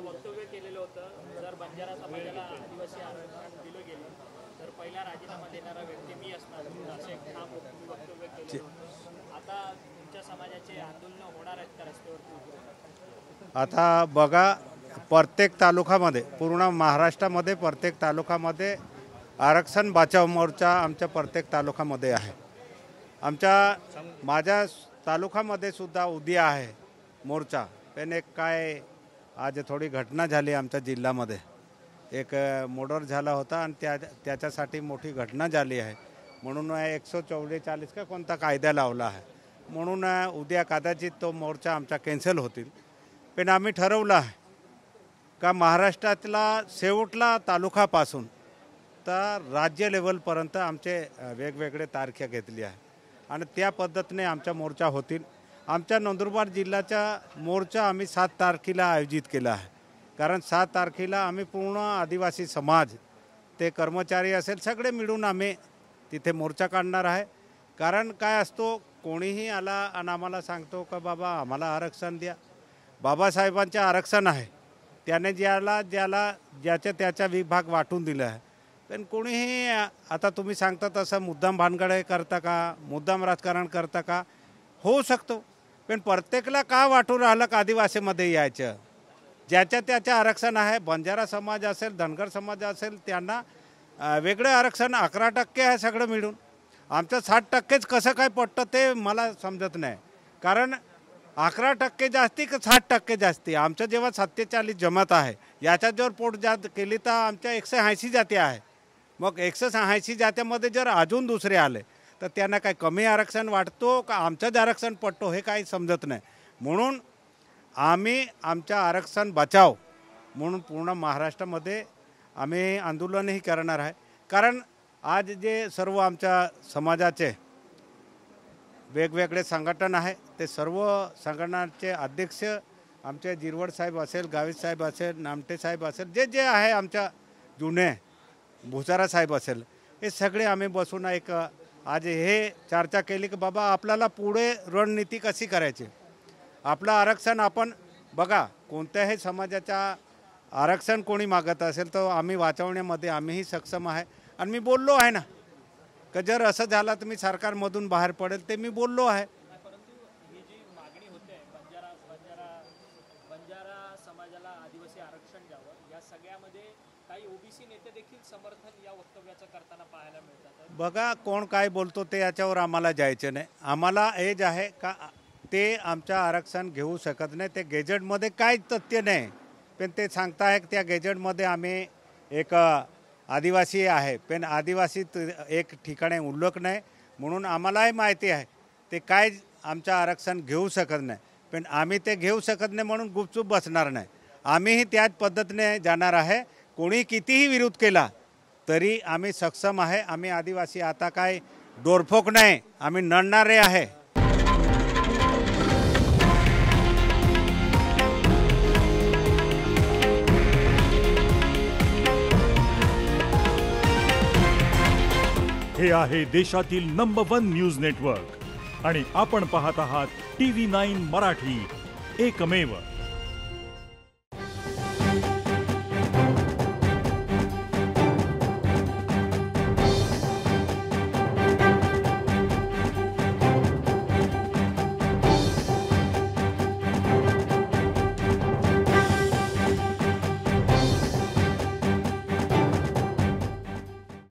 वक्तव्य केलेलं होतं, जर बंजारा समाजाला आदिवासी आरक्षण दिलं गेलं तर पहिला राजीनामा देणारा व्यक्ती मी असणार, असे एक ठाम वक्तव्य केले होते। आता तुमच्या समाजाचे आंदोलन होणार आहेत का रस्त्यावरती? आता बघा, प्रत्येक तालुक्यामध्ये, पूर्ण महाराष्ट्रामध्ये प्रत्येक तालुक्यामध्ये आरक्षण बचाव मोर्चा आमच्या प्रत्येक तालुक्यामध्ये आहे। माझ्या तालुक्यामध्ये सुद्धा उद्या आहे मोर्चा। पण एक काय आज थोडी घटना झाली आमच्या जिल्ह्यामध्ये, एक मर्डर झाला होता आणि त्याच्यासाठी मोठी घटना झाली आहे, म्हणून 144 का कोणता कायदा लावला आहे, म्हणून उद्या कदाचित तो मोर्चा आमचा कॅन्सल होतील। पण आम्ही ठरवलं आहे का महाराष्ट्रातला शेवटला तालुक्यापासून तर राज्य लेवलपर्यंत आमचे वेगवेगळे तारखा घेतली आहे आणि त्या पद्धतीने आमचा मोर्चा होतील। आमच्या नंदुरबार जिल्ह्याचा मोर्चा आम्ही 7 तारखेला आयोजित केला आहे, कारण 7 तारखेला आम्ही पूर्ण आदिवासी समाज, ते कर्मचारी असेल, सगळे मिळून आम्ही तिथे मोर्चा काढणार आहे। कारण काय असतो, कोणीही आला आणि आम्हाला सांगतो का बाबा आम्हाला आरक्षण द्या, बाबासाहेबांचे आरक्षण आहे, त्याने ज्याच्या त्याचा विभाग वाटून दिला आहे। पण कोणीही आता तुम्ही सांगता तसं मुद्दाम भानगड करता का, मुद्दाम राजकारण करता का, होऊ शकतो, पण प्रत्येकाला का वाटून राहिलं का आदिवासीमध्ये यायचं? ज्याच्या त्याचं आरक्षण आहे। बंजारा समाज असेल, धनगर समाज असेल, त्यांना वेगळं आरक्षण 11% आहे सगळं मिळून। आमचं 60%च कसं काय पडतं ते मला समजत नाही, कारण 11% जास्ती का 60% जास्ती? आमचं जेव्हा 47 जमात आहे, याच्या जर पोट जात केली तर आमच्या 180 जाती आहे। मग 180 जात्यामध्ये जर अजून दुसरे आले तर त्यांना काय कमी आरक्षण वाटतो का आमचंच आरक्षण पडतो हे काही समजत नाही। म्हणून आम्ही आमच्या आरक्षण बचाव म्हणून पूर्ण महाराष्ट्रामध्ये आम्ही आंदोलनही करणार आहे। कारण आज जे सर्व आमच्या समाजाचे वेगवेगळे संघटन आहे, ते सर्व संघटनाचे अध्यक्ष आमचे जिरवड साहेब असेल, गावित साहेब असेल, नामटे साहेब असेल, जे जे आहे आमच्या जुने भुसारा साहेब असेल, हे सगळे आम्ही बसून एक आज हे चर्चा केली की बाबा आपल्याला पुढे रणनीती कशी करायची। आपलं आरक्षण आपण बघा, कोणत्याही समाजाचा आरक्षण कोणी मागत असेल तर आम्ही वाचवण्यामध्ये आम्हीही सक्षम आहे। आणि मी बोललो आहे ना का जर असं झालं तर मी सरकारमधून बाहेर पडेल, ते मी बोललो आहे। परंतु ही जी मागणी होते बंजारा समाजाला आदिवासी आरक्षण द्यावं, या सगळ्यामध्ये काही ओबीसी नेते देखील समर्थन या वक्तव्याचं करताना पाहायला मिळतात। बघा, कोण काय बोलतो ते याच्यावर आम्हाला जायचं नाही। आम्हाला एज आहे का ते आमच्या आरक्षण घेऊ शकत नाही, ते गेजेटमध्ये काहीच तथ्य नाही, पण ते सांगताय त्या गेजेटमध्ये आम्ही एक आदिवासी आहे, पण आदिवासी एक ठिकाणी उल्लेख नाही, म्हणून आम्हालाही माहिती आहे ते काय आमचं आरक्षण घेऊ शकत नाही। पण आम्ही ते घेऊ शकत नाही म्हणून गुपचूप बसणार नाही, आम्हीही त्याच पद्धतीने जाणार आहे। कोणी कितीही विरोध केला तरी आम्ही सक्षम आहे। आम्ही आदिवासी आता काय डोरफोक नाही, आम्ही लढणारे आहे। हे आहे देशातील नंबर 1 न्यूज नेटवर्क आणि आपण पाहत आहात TV9 मराठी, एकमेव।